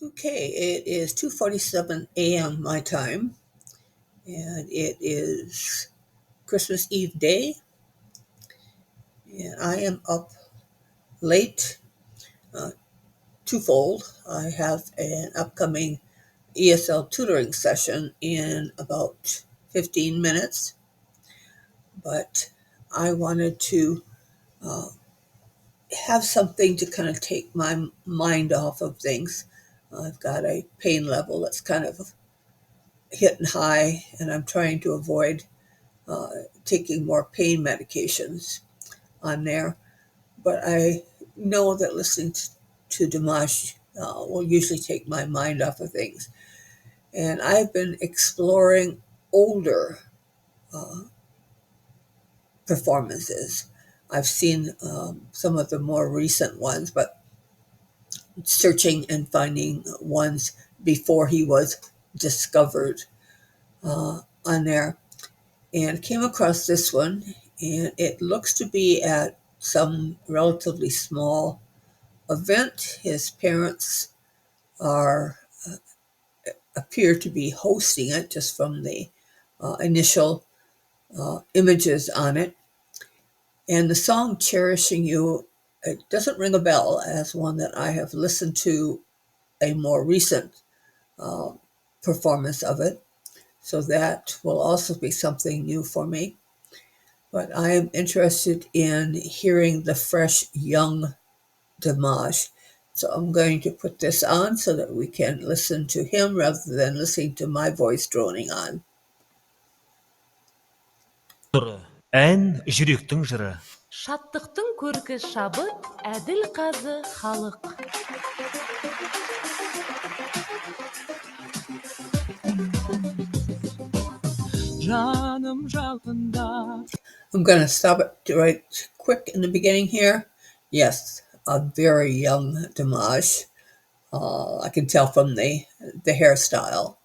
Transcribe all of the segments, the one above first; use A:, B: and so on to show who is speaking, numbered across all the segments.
A: Okay, it is 2:47 a.m. my time, and it is Christmas Eve day, and I am up late, uh, twofold. I have an upcoming ESL tutoring session in about 15 minutes, but I wanted to uh, have something to kind of take my mind off of things. I've got a pain level that's kind of hitting high, and I'm trying to avoid uh, taking more pain medications on there. But I know that listening to Dimash will usually take my mind off of things. And I've been exploring older uh, performances. I've seen some of the more recent ones, but searching and finding ones before he was discovered on there, and came across this one, and it looks to be at some relatively small event. His parents are appear to be hosting it just from the initial images on it. And the song "Cherishing You," it doesn't ring a bell as one that I have listened to a more recent uh, performance of it. So that will also be something new for me. But I am interested in hearing the fresh, young Dimash. So I'm going to put this on so that we can listen to him rather than listening to my voice droning on.
B: Ән жүректің жыры.
C: Шаттықтың көркі шабыт, әділ қазы халық.
B: Жаным жақында.
A: I'm going to stop it right quick in the beginning here. Yes, a very young Dimash. I can tell from the hairstyle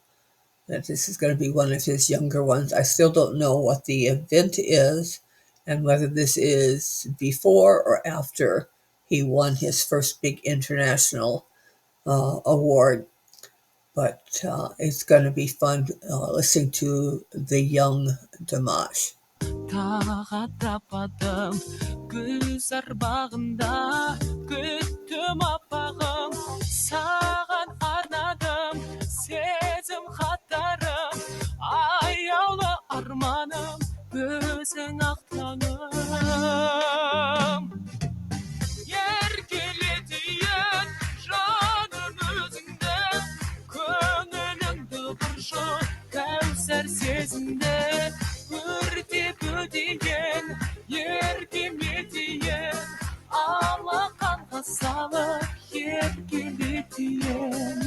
A: that this is going to be one of his younger ones. I still don't know what the event is and whether this is before or after he won his first big international award. But it's going to be fun listening to the young Dimash.
B: Тағат тападым күз арбағында, күттім аппағым, саған арнадым сезім хаттарым, аяулы арманым өзің ақтаным. Еркелетейін жаным өзіңді, көңіліңді бұршы кәусар сезімді, өртеп өтейін, еркелетейін, алақанға салып еркелетейін.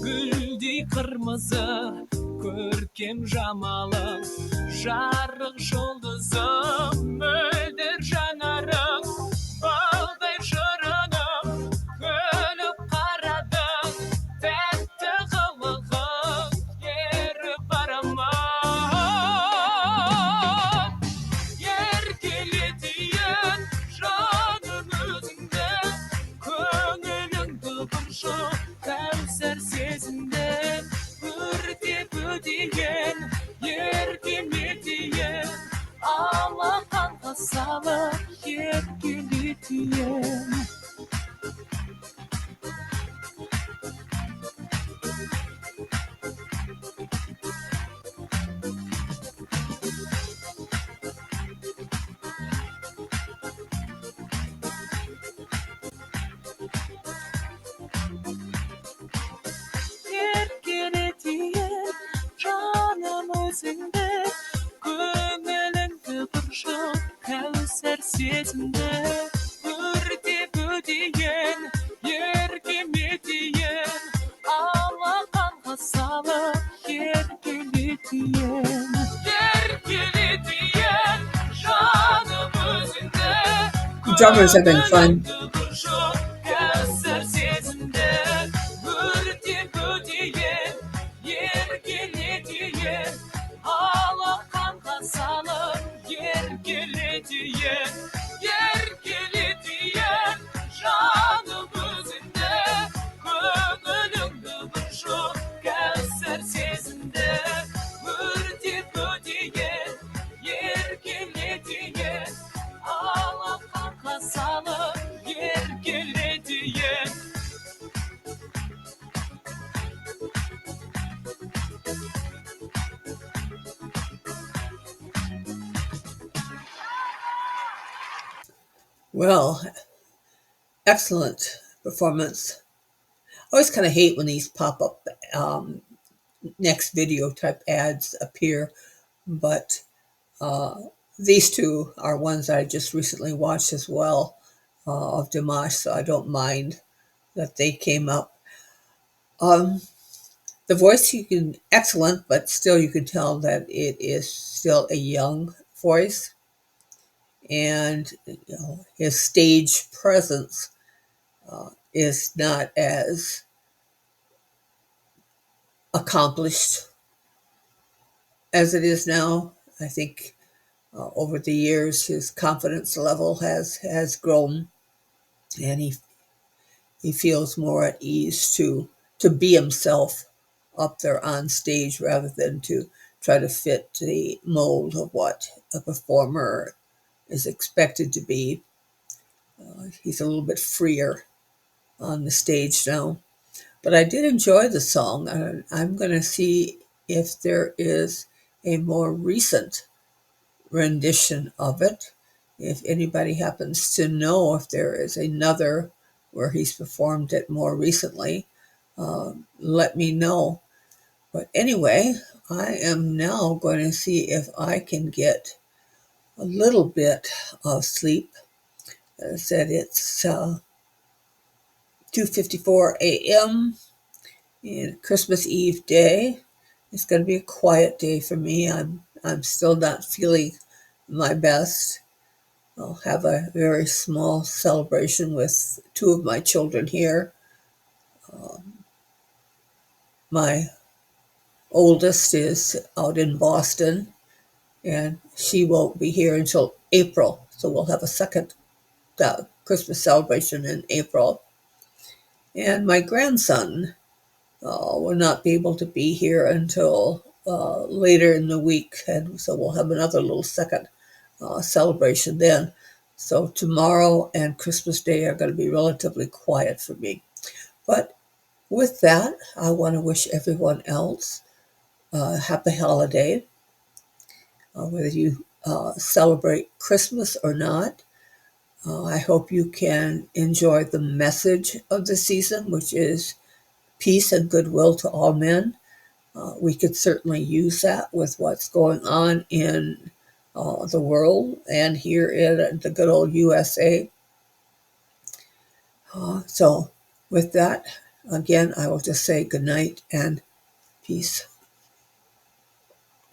B: Гүлдей қырмызы, көркем жамалың, жарық жұлдызым, мөлдір жанарың, балдай жырының, күліп қарадың, тәтті қылығың, еріп барамын. Еркелетейін жаным өзіңді, көңіліңді бұршы кәусар сезімді, өртеп өтейін, еркелетейін, алақанға салып еркелетейін. Еркелетейін жаным өзіңді, көңіліңді бұршы кәусар сезімді, өртеп өтейін, еркелетейін, алақанға салып еркелетейін. Еркелетейін жаным өзіңді,
A: Drummers have been fun.
B: кәусар сезімді, өртеп өтейін, еркелетейін, алақанға салып еркелетейін. Еркелетейін жаным өзіңді,
A: Well, excellent performance. I always kind of hate when these pop-up next video type ads appear, but these two are ones I just recently watched as well, of Dimash, so I don't mind that they came up. The voice excellent, but still you can tell that it is still a young voice, and his stage presence is not as accomplished as it is now. I think over the years his confidence level has grown, and he feels more at ease to be himself up there on stage rather than to try to fit the mold of what a performer is expected to be. He's a little bit freer on the stage now. But I did enjoy the song. I'm going to see if there is a more recent rendition of it. If anybody happens to know if there is another where he's performed it more recently, let me know. But anyway, I am now going to see if I can get a little bit of sleep. As I said, it's 2:54 a.m. and Christmas Eve day. It's going to be a quiet day for me. I'm still not feeling my best. I'll have a very small celebration with two of my children here. My oldest is out in Boston, and she won't be here until April. So we'll have a second Christmas celebration in April. And my grandson will not be able to be here until later in the week, and so we'll have another little second celebration then. So tomorrow and Christmas Day are going to be relatively quiet for me. But with that, I want to wish everyone else a happy holiday, whether you celebrate Christmas or not. I hope you can enjoy the message of the season, which is peace and goodwill to all men. We could certainly use that with what's going on in the world and here in the good old USA. So with that, again, I will just say good night and peace.